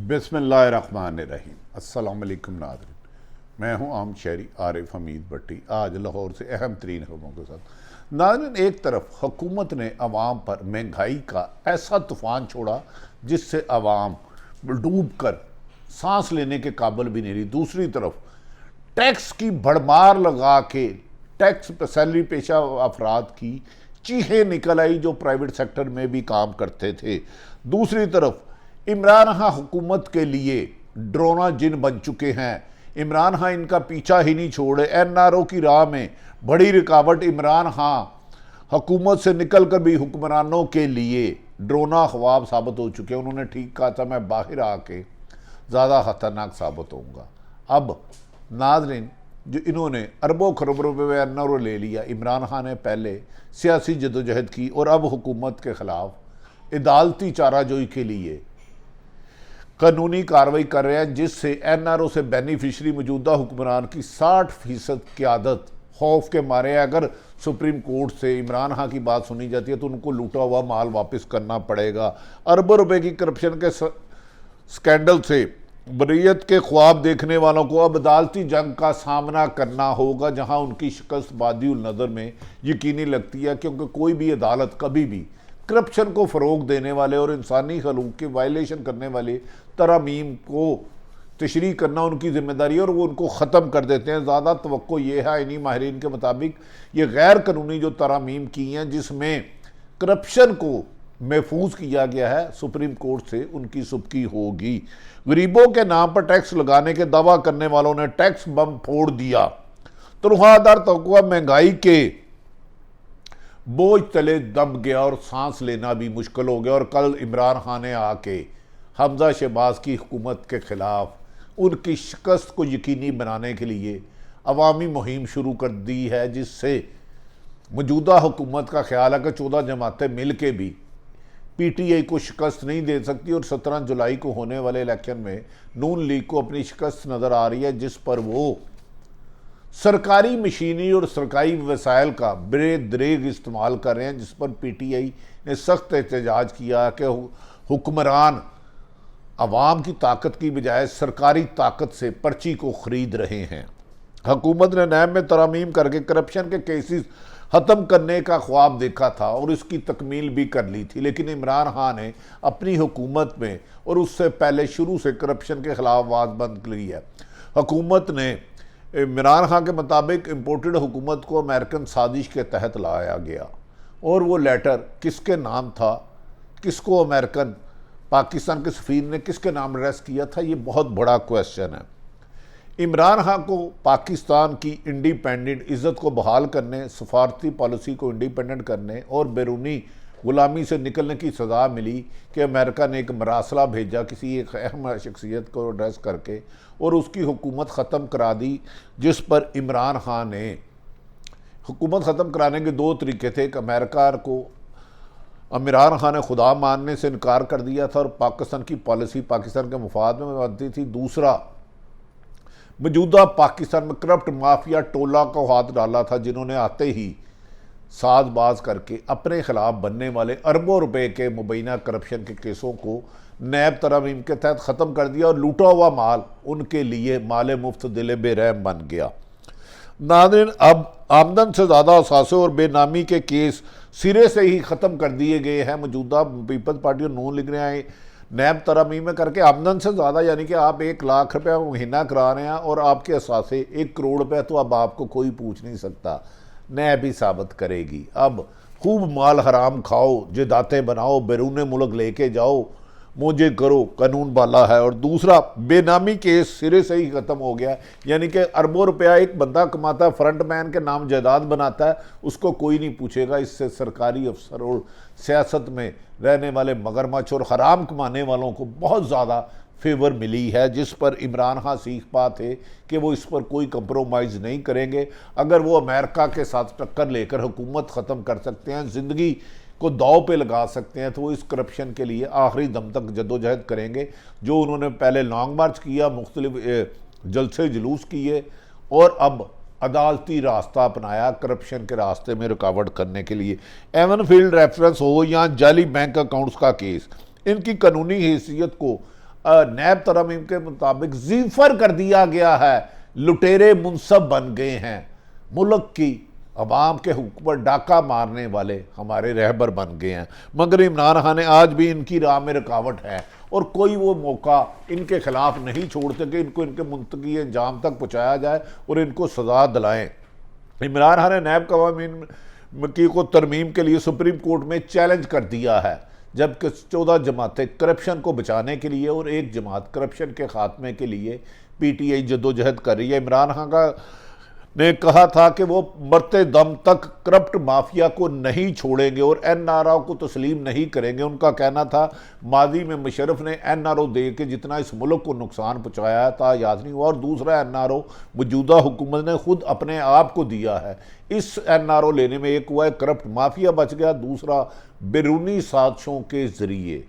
बिस्मिल्लाहिर्रहमानिर्रहीम। अस्सलाम वालेकुम नाज़रीन, मैं हूं आम शहरी आरिफ हमीद भट्टी। आज लाहौर से अहम तरीन खबरों के साथ। नाज़रीन, एक तरफ हुकूमत ने अवाम पर महंगाई का ऐसा तूफ़ान छोड़ा जिससे अवाम डूब कर सांस लेने के काबिल भी नहीं रही। दूसरी तरफ टैक्स की भड़मार लगा के टैक्स सैलरी पेशा अफराद की चीखें निकल आई जो प्राइवेट सेक्टर में भी काम करते थे। दूसरी तरफ इमरान खान हुकूमत के लिए ड्रोना जिन बन चुके हैं। इमरान खान इनका पीछा ही नहीं छोड़े। एनआरओ की राह में बड़ी रुकावट इमरान खान हुकूमत से निकल कर भी हुक्मरानों के लिए ड्रोना ख्वाब साबित हो चुके हैं। उन्होंने ठीक कहा था, मैं बाहर आके ज़्यादा ख़तरनाक साबित होऊंगा। अब नाज़रीन, जो इन्होंने अरबों खरबों रुपये एनआरओ ले लिया। इमरान खान ने पहले सियासी जदोजहद की और अब हुकूमत के ख़िलाफ़ अदालती चाराजोई के लिए कानूनी कार्रवाई कर रहे हैं, जिससे एनआरओ से बेनिफिशरी मौजूदा हुक्मरान की 60% क़यादत खौफ के मारे है। अगर सुप्रीम कोर्ट से इमरान खान की बात सुनी जाती है तो उनको लूटा हुआ माल वापस करना पड़ेगा। अरबों रुपए की करप्शन के स्कैंडल से बरीयत के ख्वाब देखने वालों को अब अदालती जंग का सामना करना होगा, जहां उनकी शिकस्त बादिउल नज़र में यकीनी लगती है, क्योंकि कोई भी अदालत कभी भी करप्शन को फ़रोग देने वाले और इंसानी हकूक़ की वायलेशन करने वाले तरामीम को तशरीह करना उनकी जिम्मेदारी है और वो उनको ख़त्म कर देते हैं। ज़्यादा तवक्को ये है, इन्हीं माहिरीन के मुताबिक, ये गैर कानूनी जो तरामीम की हैं जिसमें करप्शन को महफूज किया गया है, सुप्रीम कोर्ट से उनकी सुबकी होगी। गरीबों के नाम पर टैक्स लगाने के दावा करने वालों ने टैक्स बम फोड़ दिया। तनख्वाहदार तबका महंगाई के बोझ तले दब गया और सांस लेना भी मुश्किल हो गया। और कल इमरान खान ने आके हमजा शहबाज की हुकूमत के ख़िलाफ़ उनकी शिकस्त को यकीनी बनाने के लिए अवामी मुहिम शुरू कर दी है, जिससे मौजूदा हुकूमत का ख्याल है कि 14 जमातें मिल के भी पीटीआई को शिकस्त नहीं दे सकती और 17 जुलाई को होने वाले इलेक्शन में नून लीग को अपनी शिकस्त नज़र आ रही है, जिस पर वो सरकारी मशीनरी और सरकारी वसाइल का बेदरेग इस्तेमाल कर रहे हैं, जिस पर पीटीआई ने सख्त एहतजाज किया कि हुक्मरान अवाम की ताकत की बजाय सरकारी ताकत से पर्ची को ख़रीद रहे हैं। हुकूमत ने नैब में तरामीम करके करप्शन के केसेस ख़त्म करने का ख्वाब देखा था और इसकी तकमील भी कर ली थी, लेकिन इमरान खान ने अपनी हुकूमत में और उससे पहले शुरू से करप्शन के ख़िलाफ़ आवाज़ बंद की है। हुकूमत ने इमरान खान के मुताबिक इम्पोर्टेड हुकूमत को अमेरिकन साजिश के तहत लाया गया और वो लेटर किसके नाम था, किसको अमेरिकन पाकिस्तान के सफ़ीर ने किसके नाम अरेस्ट किया था, ये बहुत बड़ा क्वेश्चन है। इमरान खान को पाकिस्तान की इंडिपेंडेंट इज़्ज़त को बहाल करने, सफारती पॉलिसी को इंडिपेंडेंट करने और बैरूनी ग़ुलामी से निकलने की सज़ा मिली कि अमेरिका ने एक मरासला भेजा किसी एक अहम शख्सियत को एड्रेस करके और उसकी हुकूमत ख़त्म करा दी, जिस पर इमरान खान ने हुकूमत ख़त्म कराने के दो तरीके थे। कि अमेरिका को इमरान खान ने खुदा मानने से इनकार कर दिया था और पाकिस्तान की पॉलिसी पाकिस्तान के मुफाद में बनती थी। दूसरा, मौजूदा पाकिस्तान में करप्ट माफिया टोला को हाथ डाला था, जिन्होंने आते ही साजबाज करके अपने खिलाफ बनने वाले अरबों रुपए के मुबैना करप्शन के केसों को नैब तरामीम के तहत ख़त्म कर दिया और लूटा हुआ माल उनके लिए माल मुफ्त दिल बेरहम बन गया। नाज़रीन, अब आमदन से ज़्यादा असासे और बेनामी के केस सिरे से ही ख़त्म कर दिए गए हैं। मौजूदा पीपल्स पार्टी और नून लीग ने नैब तरामीम में करके आमदन से ज़्यादा, यानी कि आप 1 लाख रुपया महीना करा रहे हैं और आपके असासे 1 करोड़ रुपये, तो अब आपको कोई पूछ नहीं सकता, नैब ही साबित करेगी। अब खूब माल हराम खाओ, जदातें बनाओ, बैरून मुल्क लेके जाओ, मौजे करो, कानून बाला है। और दूसरा, बेनामी केस सिरे से ही ख़त्म हो गया, यानी कि अरबों रुपया एक बंदा कमाता है, फ्रंट मैन के नाम जायदाद बनाता है, उसको कोई नहीं पूछेगा। इससे सरकारी अफसर और सियासत में रहने वाले मगरमच्छ और हराम कमाने वालों को बहुत ज़्यादा फेवर मिली है, जिस पर इमरान खान सीख पाते कि वो इस पर कोई कंप्रोमाइज़ नहीं करेंगे। अगर वो अमेरिका के साथ टक्कर लेकर हुकूमत ख़त्म कर सकते हैं, ज़िंदगी को दाव पे लगा सकते हैं, तो वो इस करप्शन के लिए आखिरी दम तक जद्दोजहद करेंगे। जो उन्होंने पहले लॉन्ग मार्च किया, मुख्तलिफ जलसे जुलूस किए और अब अदालती रास्ता अपनाया करप्शन के रास्ते में रुकावट करने के लिए। एवन फील्ड रेफरेंस हो या जाली बैंक अकाउंट्स का केस, इनकी कानूनी हैसियत को नैब तरमीम के मुताबिक जीफर कर दिया गया है, लुटेरे मुनसब बन गए हैं, मुल्क की अवाम के हुकूक पर डाका मारने वाले हमारे रहबर बन गए हैं। मगर इमरान खान आज भी इनकी राह में रुकावट है और कोई वो मौका इनके खिलाफ नहीं छोड़ते कि इनको इनके मुंतकी अंजाम तक पहुँचाया जाए और इनको सजा दिलाएँ। इमरान खान ने नैब कवानीन की को तरमीम के लिए सुप्रीम कोर्ट में चैलेंज कर दिया है, जबकि 14 जमातें करप्शन को बचाने के लिए और एक जमात करप्शन के खात्मे के लिए पीटीआई जद्दोजहद कर रही है। इमरान खान का ने कहा था कि वो मरते दम तक करप्ट माफिया को नहीं छोड़ेंगे और एनआरओ को तस्लीम नहीं करेंगे। उनका कहना था माजी में मुशर्रफ ने एनआरओ दे के जितना इस मुल्क को नुकसान पहुँचाया था याद नहीं हुआ, और दूसरा एनआरओ मौजूदा हुकूमत ने खुद अपने आप को दिया है। इस एनआरओ लेने में एक हुआ है करप्ट माफिया बच गया, दूसरा बैरूनी साजिशों के ज़रिए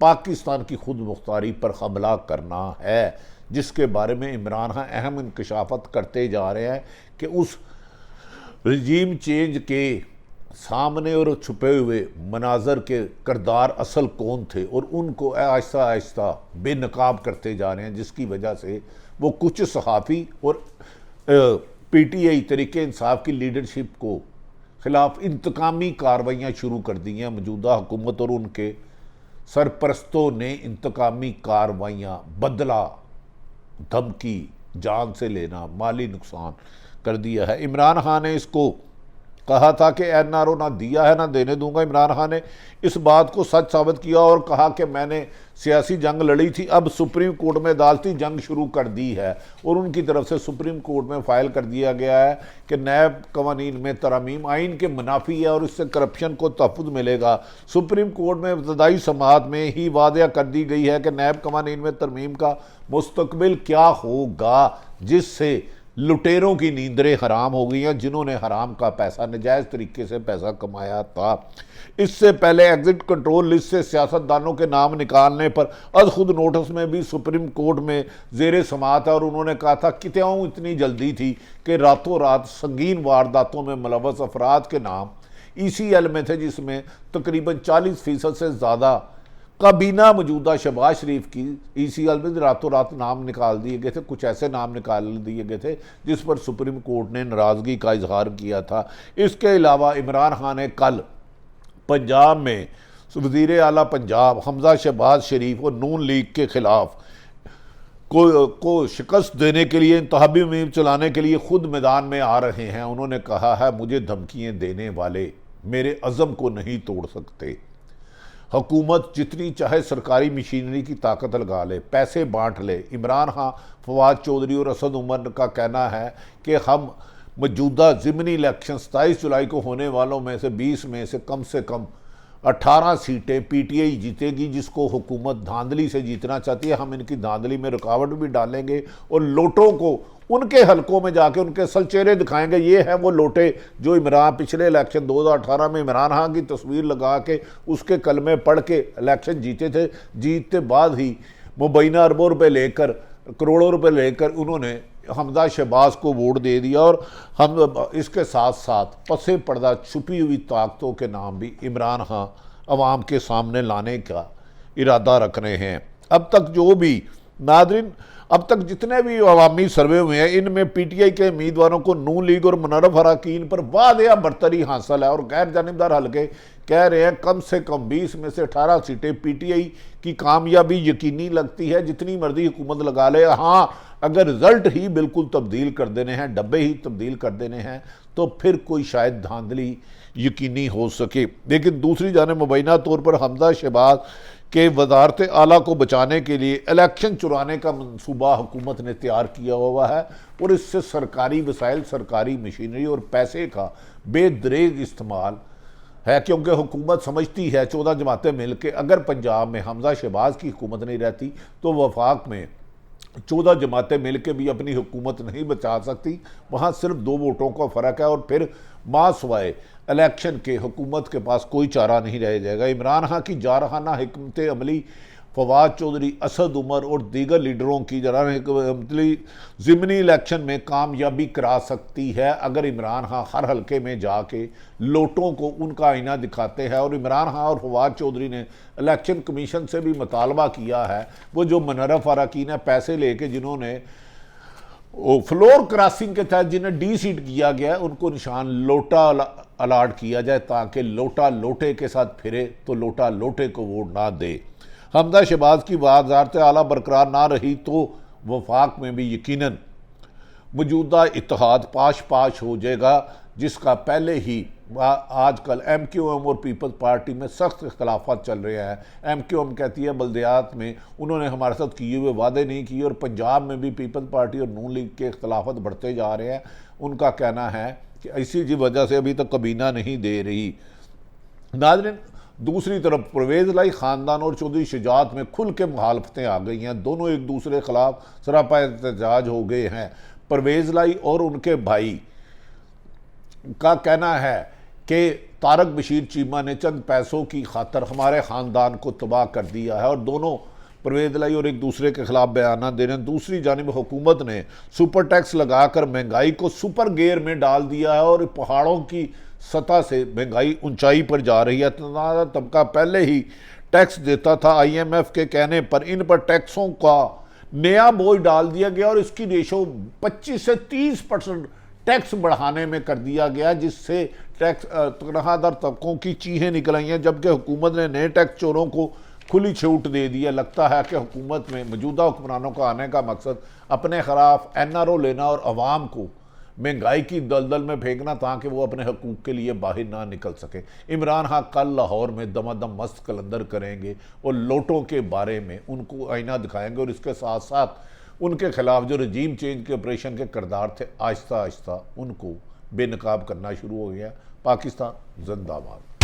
पाकिस्तान की खुद मुख्तारी पर हमला करना है, जिसके बारे में इमरान खान अहम इंकशाफत करते जा रहे हैं कि उस रजीम चेंज के सामने और छुपे हुए मनाजर के किरदार असल कौन थे और उनको आहिस्ता आहिस्ता बेनकाब करते जा रहे हैं, जिसकी वजह से वो कुछ सहाफ़ी और पीटीआई तरीके इंसाफ की लीडरशिप को खिलाफ इंतकामी कार्रवाइयाँ शुरू कर दी हैं। मौजूदा हुकूमत और उनके सरपरस्तों ने इंतकामी कार्रवाइयाँ, बदला, धमकी, जान से लेना, माली नुकसान कर दिया है। इमरान खान ने इसको कहा था कि एनआरओ ना दिया है ना देने दूंगा। इमरान खान ने इस बात को सच साबित किया और कहा कि मैंने सियासी जंग लड़ी थी, अब सुप्रीम कोर्ट में अदालती जंग शुरू कर दी है और उनकी तरफ से सुप्रीम कोर्ट में फाइल कर दिया गया है कि नैब कवानीन में तरमीम आइन के मुनाफी है और इससे करप्शन को तहफ़्फ़ुज़ मिलेगा। सुप्रीम कोर्ट में इब्तदाई समाअत में ही वादिया कर दी गई है कि नैब कवानीन में तरमीम का मुस्तकबिल क्या होगा, जिससे लुटेरों की नींदरें हराम हो गई हैं, जिन्होंने हराम का पैसा नजायज़ तरीके से पैसा कमाया था। इससे पहले एग्जिट कंट्रोल लिस्ट से सियासतदानों के नाम निकालने पर अज खुद नोटिस में भी सुप्रीम कोर्ट में जेर समाअत है और उन्होंने कहा था कि क्यों इतनी जल्दी थी कि रातों रात संगीन वारदातों में मुलव्वस अफराद के नाम ECL में थे, जिसमें तकरीबन 40% से ज़्यादा काबीना मौजूदा शहबाज शरीफ की ECL में रातों रात नाम निकाल दिए गए थे। कुछ ऐसे नाम निकाल दिए गए थे जिस पर सुप्रीम कोर्ट ने नाराज़गी का इजहार किया था। इसके अलावा इमरान खान ने कल पंजाब में वज़ीर आला पंजाब हमजा शहबाज शरीफ और नून लीग के खिलाफ को शिकस्त देने के लिए, इंतखाबी मुहिम चलाने के लिए खुद मैदान में आ रहे हैं। उन्होंने कहा है मुझे धमकियाँ देने वाले मेरे अज़म को नहीं तोड़ सकते। हुकूमत जितनी चाहे सरकारी मशीनरी की ताकत लगा ले, पैसे बांट ले। इमरान खान, फवाद चौधरी और असद उमर का कहना है कि हम मौजूदा ज़िमनी इलेक्शन 27 जुलाई को होने वालों में से 20 में से कम 18 सीटें पीटीआई जीतेगी, जिसको हुकूमत धांधली से जीतना चाहती है। हम इनकी धांधली में रुकावट भी डालेंगे और लोटों को उनके हलकों में जाके उनके असल चेहरे दिखाएंगे। ये है वो लोटे जो इमरान पिछले इलेक्शन 2018 में इमरान खान की तस्वीर लगा के उसके कलमे पढ़ के इलेक्शन जीते थे। जीतते बाद ही मुबैना अरबों रुपए लेकर, करोड़ों रुपए लेकर उन्होंने हमजा शहबाज को वोट दे दिया और हम इसके साथ साथ पसे पर्दा छुपी हुई ताकतों के नाम भी इमरान खान अवाम के सामने लाने का इरादा रख रहे हैं। अब तक जो भी नादरीन, अब तक जितने भी अवामी सर्वे हुए हैं, इनमें पीटीआई के उम्मीदवारों को नून लीग और मुनर्रफ अरकान पर वादिया बरतरी हासिल है और गैर जानिबदार हल्के कह रहे हैं कम से कम 20 में से 18 सीटें पीटीआई की कामयाबी यकीनी लगती है, जितनी मर्जी हुकूमत लगा ले। हाँ, अगर रिजल्ट ही बिल्कुल तब्दील कर देने हैं, डब्बे ही तब्दील कर देने हैं, तो फिर कोई शायद धांधली यकीनी हो सके। लेकिन दूसरी जानिब मुबैना तौर पर हमजा शहबाज के वजारत आला को बचाने के लिए इलेक्शन चुराने का मंसूबा हुकूमत ने तैयार किया हुआ है और इससे सरकारी वसाइल, सरकारी मशीनरी और पैसे का बेदरेग इस्तेमाल है, क्योंकि हुकूमत समझती है 14 जमातें मिलकर अगर पंजाब में हमजा शहबाज की हुकूमत नहीं रहती तो वफाक में 14 जमातें मिलकर भी अपनी हुकूमत नहीं बचा सकती। वहाँ सिर्फ 2 वोटों का फ़र्क है और फिर मासवाए इलेक्शन के हुकूमत के पास कोई चारा नहीं रह जाएगा। इमरान खान की जारहाना हिकमत अमली फवाद चौधरी, असद उमर और दीगर लीडरों की ज़िमनी इलेक्शन में कामयाबी करा सकती है अगर इमरान खान हर हल्के में जाके लोटों को उनका आईना दिखाते हैं। और इमरान खान और फवाद चौधरी ने इलेक्शन कमीशन से भी मुतालबा किया है, वो जो मुनर्रफ अरकान है पैसे लेके जिन्होंने फ्लोर क्रॉसिंग के तहत जिन्हें डी सीट किया गया है, उनको निशान लोटा अलाट किया जाए ताकि लोटा लोटे के साथ फिरे तो लोटा लोटे को वोट ना दे। हमजा शहबाज की वजारत आला बरकरार ना रही तो वफाक में भी यकीनन मौजूदा इत्तेहाद पाश पाश हो जाएगा, जिसका पहले ही आजकल MQM और पीपल्स पार्टी में सख्त इख्तलाफात चल रहे हैं। MQM कहती है बल्दियात में उन्होंने हमारे साथ किए हुए वादे नहीं किए, और पंजाब में भी पीपल्स पार्टी और नून लीग के इख्तलाफात बढ़ते जा रहे हैं। उनका कहना है कि इसी वजह से अभी तक कबीना नहीं दे रही। नाज़रीन, दूसरी तरफ परवेज़ लाई ख़ानदान और चौधरी शुजात में खुल के मुखालफतें आ गई हैं। दोनों एक दूसरे के खिलाफ सरापा एहतजाज हो गए हैं। परवेज़ लाई और उनके भाई का कहना है कि तारक बशीर चीमा ने चंद पैसों की खातर हमारे ख़ानदान को तबाह कर दिया है, और दोनों परवेज़ लाई और एक दूसरे के खिलाफ बयान दे रहे हैं। दूसरी जानिब हुकूमत ने सुपर टैक्स लगाकर महंगाई को सुपर गियर में डाल दिया है, और पहाड़ों की सतह से महंगाई ऊंचाई पर जा रही है। तनाज़ा तबका पहले ही टैक्स देता था, IMF के कहने पर इन पर टैक्सों का नया बोझ डाल दिया गया और इसकी रेशो 25 से 30% टैक्स बढ़ाने में कर दिया गया, जिससे टैक्स तनख्वाहदार तबकों की चीखें निकल आई हैं। जबकि हुकूमत ने नए टैक्स चोरों को खुली छूट दे दी है। लगता है कि हुकूमत में मौजूदा हुक्मरानों का आने का मकसद अपने खिलाफ NRO लेना और अवाम को महंगाई की दलदल में फेंकना ताकि वो अपने हकूक़ के लिए बाहर ना निकल सके। इमरान खान कल लाहौर में दमादम मस्त कलंदर करेंगे और लोटों के बारे में उनको आईना दिखाएंगे, और इसके साथ साथ उनके खिलाफ जो रजीम चेंज के ऑपरेशन के किरदार थे आहिस्ता आहिस्ता उनको बेनकाब करना शुरू हो गया। पाकिस्तान जिंदाबाद।